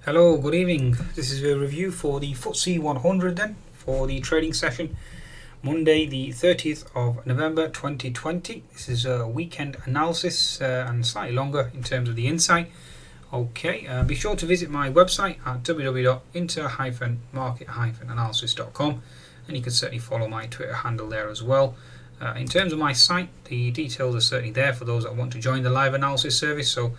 Hello, good evening. This is a review for the FTSE 100 then, for the trading session, Monday the 30th of November 2020. This is a weekend analysis and slightly longer in terms of the insight. Okay, be sure to visit my website at www.inter-market-analysis.com, and you can certainly follow my Twitter handle there as well. In terms of my site, the details are certainly there for those that want to join the live analysis service, so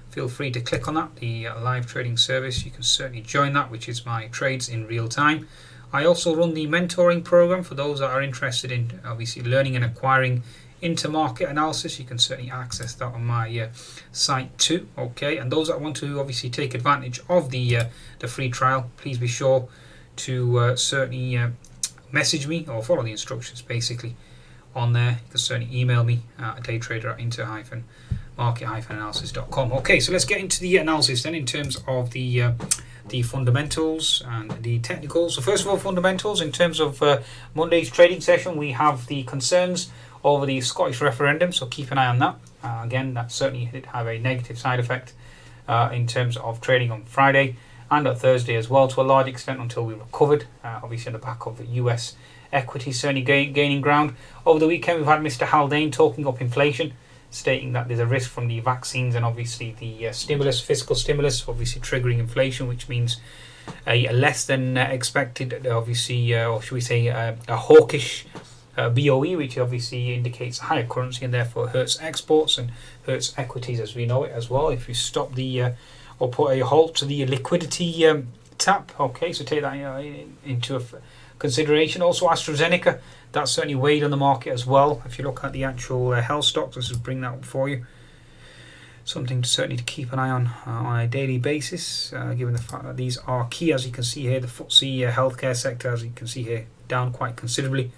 feel free to click on that, the live trading service. You can certainly join that, which is my trades in real time. I also run the mentoring program for those that are interested in obviously learning and acquiring into market analysis. You can certainly access that on my site too. Okay, and those that want to obviously take advantage of the free trial, please be sure to certainly message me or follow the instructions basically on there. You can certainly email me at daytrader@market-analysis.com. Okay, so let's get into the analysis then in terms of the fundamentals and the technicals. So first of all, fundamentals in terms of Monday's trading session, we have the concerns over the Scottish referendum, so keep an eye on that. Again, that certainly did have a negative side effect in terms of trading on Friday and on Thursday as well, to a large extent, until we recovered, obviously on the back of the US equity certainly gaining ground. Over the weekend, we've had Mr. Haldane talking up inflation, stating that there's a risk from the vaccines and obviously the fiscal stimulus, obviously triggering inflation, which means a less than expected, obviously, or should we say a hawkish BOE, which obviously indicates higher currency and therefore hurts exports and hurts equities as we know it as well. If you stop the or put a halt to the liquidity tap, okay, so take that into consideration. Also AstraZeneca, that certainly weighed on the market as well. If you look at the actual health stocks, let's just bring that up for you. Something certainly to keep an eye on a daily basis, given the fact that these are key. As you can see here, the FTSE healthcare sector, as you can see here, down quite considerably,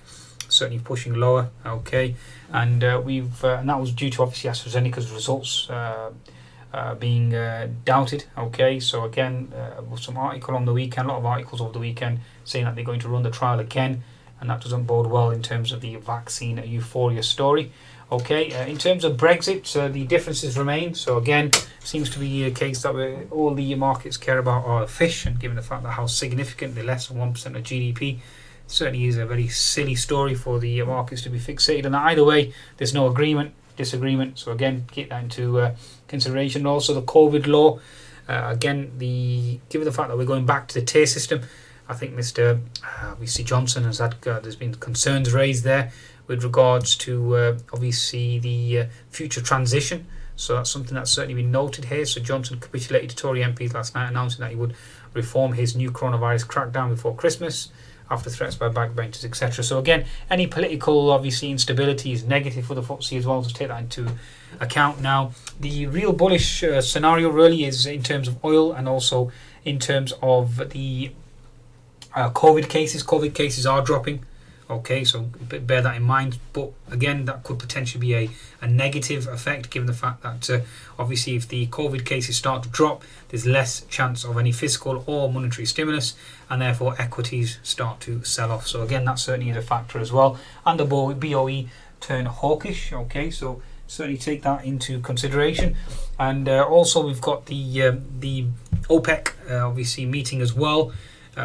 certainly pushing lower. Okay, and and that was due to obviously AstraZeneca's results being doubted. Okay, so again, with some article on the weekend, a lot of articles over the weekend saying that they're going to run the trial again, and that doesn't bode well in terms of the vaccine euphoria story. Okay, in terms of Brexit, the differences remain. So again, seems to be a case that all the markets care about are fish, and given the fact that how significant the less than 1% of GDP, certainly is a very silly story for the markets to be fixated. And either way, there's no disagreement. So again, keep that into consideration. Also, the COVID law. Again, given the fact that we're going back to the tier system, I think Mr. obviously Johnson has had. There's been concerns raised there with regards to obviously the future transition. So that's something that's certainly been noted here. So Johnson capitulated to Tory MPs last night, announcing that he would reform his new coronavirus crackdown before Christmas, after threats by backbenchers, etc. So again, any political obviously instability is negative for the FTSE as well, so take that into account. Now, the real bullish scenario really is in terms of oil and also in terms of the COVID cases. COVID cases are dropping. Okay, so bear that in mind. But again, that could potentially be a negative effect, given the fact that obviously if the COVID cases start to drop, there's less chance of any fiscal or monetary stimulus, and therefore equities start to sell off. So again, that certainly is a factor as well. And the BOE turn hawkish. Okay, so certainly take that into consideration. And also we've got the OPEC obviously meeting as well.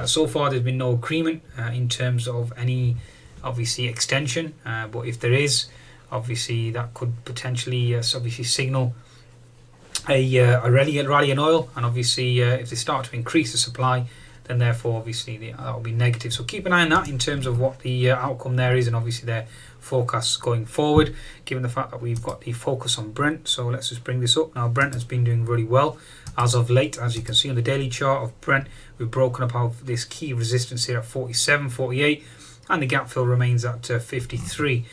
So far there's been no agreement in terms of any obviously extension, but if there is, obviously that could potentially obviously signal a rally in oil, and obviously if they start to increase the supply, then therefore obviously that will be negative. So keep an eye on that in terms of what the outcome there is, and obviously their forecasts going forward, given the fact that we've got the focus on Brent. So let's just bring this up. Now, Brent has been doing really well as of late. As you can see on the daily chart of Brent, we've broken up out this key resistance here at 47.48, and the gap fill remains at 53.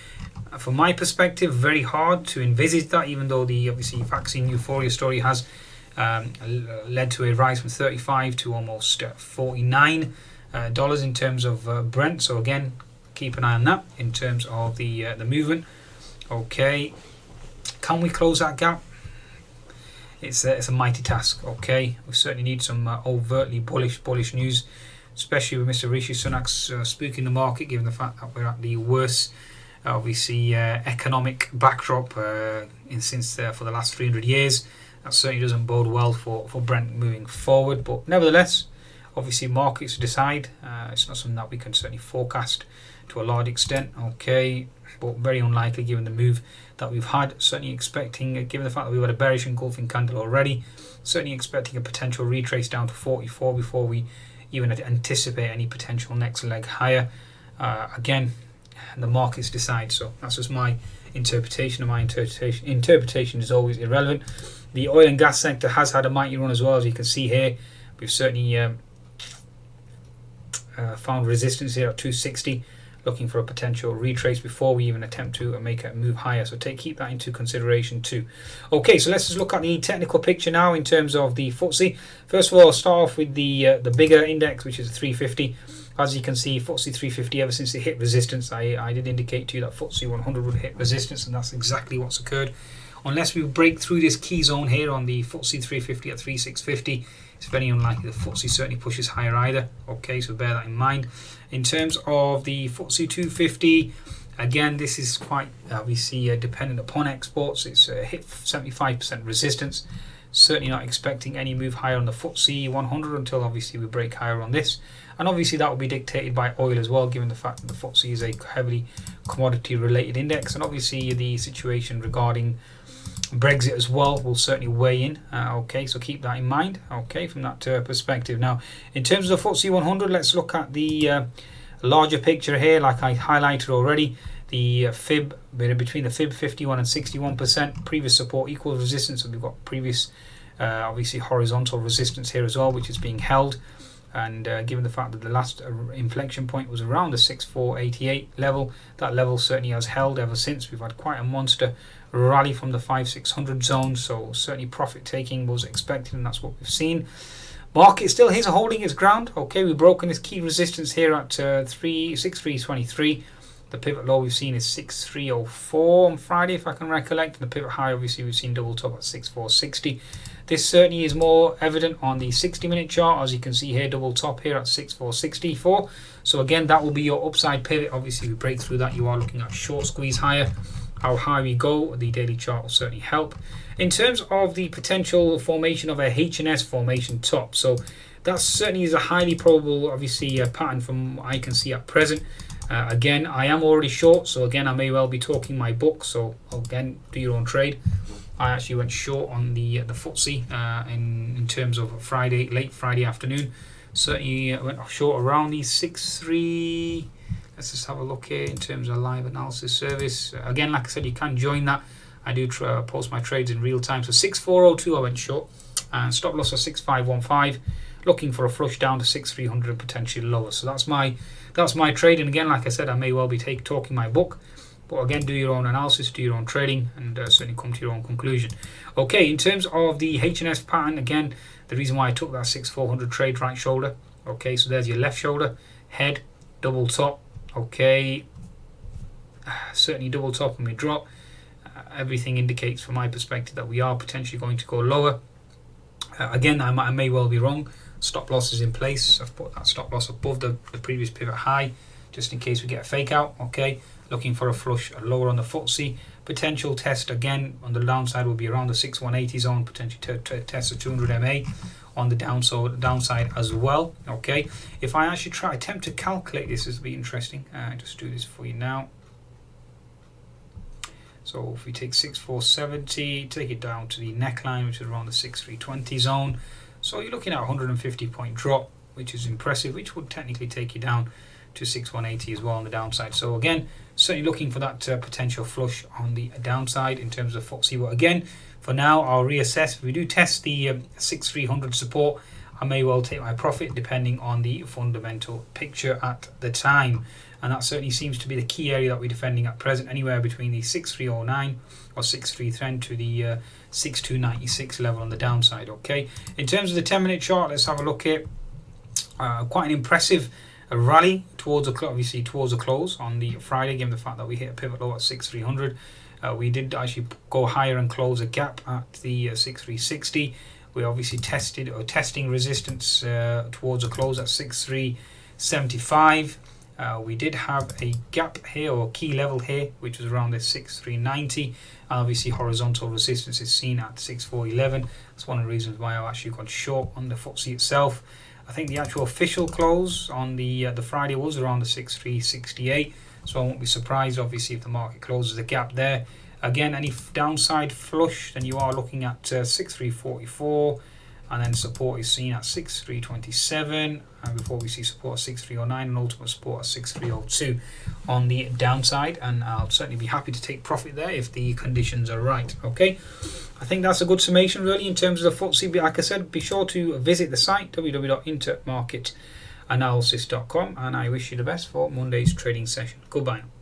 From my perspective, very hard to envisage that, even though the obviously vaccine euphoria story has led to a rise from 35 to almost $49 in terms of Brent. So again, keep an eye on that in terms of the movement. Okay, can we close that gap? It's a mighty task. Okay, we certainly need some overtly bullish news, especially with Mr. Rishi Sunak's spooking the market, given the fact that we're at the worst obviously economic backdrop since for the last 300 years. that certainly doesn't bode well for Brent moving forward. But nevertheless, obviously markets decide. It's not something that we can certainly forecast to a large extent, okay, but very unlikely given the move that we've had. Certainly expecting, given the fact that we've had a bearish engulfing candle already, certainly expecting a potential retrace down to 44 before we even anticipate any potential next leg higher. Again, the markets decide, so that's just my interpretation, and my interpretation is always irrelevant. The oil and gas sector has had a mighty run as well, as you can see here. We've certainly found resistance here at 260, looking for a potential retrace before we even attempt to make a move higher, so keep that into consideration too. Okay, so let's just look at the technical picture now in terms of the FTSE. First of all, I'll start off with the bigger index, which is 350. As you can see, FTSE 350, ever since it hit resistance, I did indicate to you that FTSE 100 would hit resistance, and that's exactly what's occurred. Unless we break through this key zone here on the FTSE 350 at 3650, it's very unlikely the FTSE certainly pushes higher either. Okay, so bear that in mind. In terms of the FTSE 250, again, this is quite obviously dependent upon exports. It's hit 75% resistance. Certainly not expecting any move higher on the FTSE 100 until obviously we break higher on this. And obviously that will be dictated by oil as well, given the fact that the FTSE is a heavily commodity related index, and obviously the situation regarding Brexit as well will certainly weigh in. Okay, so keep that in mind, okay, from that perspective. Now, in terms of the FTSE 100, let's look at the larger picture here. Like I highlighted already, the fib between the fib 51 and 61%, previous support equals resistance, so we've got previous obviously horizontal resistance here as well, which is being held. And given the fact that the last inflection point was around the 6488 level, that level certainly has held ever since. We've had quite a monster rally from the 5600 zone, so certainly profit taking was expected, and that's what we've seen. Market still is holding its ground. Okay, we've broken this key resistance here at 6323. The pivot low we've seen is 6304 on Friday, if I can recollect, and the pivot high obviously we've seen double top at 6460. This certainly is more evident on the 60-minute chart, as you can see here, double top here at 6464. So again, that will be your upside pivot. Obviously, if we break through that, you are looking at short squeeze higher. How high we go, the daily chart will certainly help. In terms of the potential formation of a H&S formation top, so that certainly is a highly probable, obviously, pattern from what I can see at present. Again, I am already short, so again, I may well be talking my book, so again, do your own trade. I actually went short on the FTSE in terms of Friday, late Friday afternoon. Certainly went short around the 6.3. Let's just have a look here in terms of live analysis service. Again, like I said, you can join that. I do post my trades in real time. So 6.402 I went short, and stop loss of 6.515. Looking for a flush down to 6.300 and potentially lower. So that's my trade. And again, like I said, I may well be talking my book. But again, do your own analysis, do your own trading, and certainly come to your own conclusion. Okay, in terms of the H&S pattern, again, the reason why I took that 6.400 trade, right shoulder. Okay, so there's your left shoulder, head, double top. Okay, certainly double top when we drop. Everything indicates from my perspective that we are potentially going to go lower. Again, I may well be wrong. Stop loss is in place. I've put that stop loss above the previous pivot high, just in case we get a fake out. Okay, looking for a flush lower on the FTSE. Potential test again on the downside will be around the 6180 zone. Potentially test the 200 MA on the downside as well. Okay, if I actually attempt to calculate this, this will be interesting. Just do this for you now. So if we take 6470, take it down to the neckline, which is around the 6320 zone. So you're looking at a 150 point drop, which is impressive, which would technically take you down to 6180 as well on the downside. So again, certainly looking for that potential flush on the downside in terms of FTSE. But again, for now, I'll reassess. If we do test the 6300 support, I may well take my profit depending on the fundamental picture at the time. And that certainly seems to be the key area that we're defending at present, anywhere between the 6309 or 6310 to the 6296 level on the downside. Okay, in terms of the 10-minute chart, let's have a look here. Quite an impressive rally towards obviously towards a close on the Friday, given the fact that we hit a pivot low at 6300. We did actually go higher and close a gap at the 6360. We obviously testing resistance towards a close at 6375. We did have a gap here, or key level here, which was around the 6390. Obviously horizontal resistance is seen at 6411. That's one of the reasons why I've actually gone short on the FTSE itself. I think the actual official close on the Friday was around the 6368, so I won't be surprised obviously if the market closes a gap there. Again, any downside flush, then you are looking at 6344, and then support is seen at 6327, and before we see support at 6309 and ultimate support at 6302 on the downside. And I'll certainly be happy to take profit there if the conditions are right. Okay, I think that's a good summation really in terms of the FTSE. Like I said, be sure to visit the site www.intermarketanalysis.com, and I wish you the best for Monday's trading session. Goodbye now.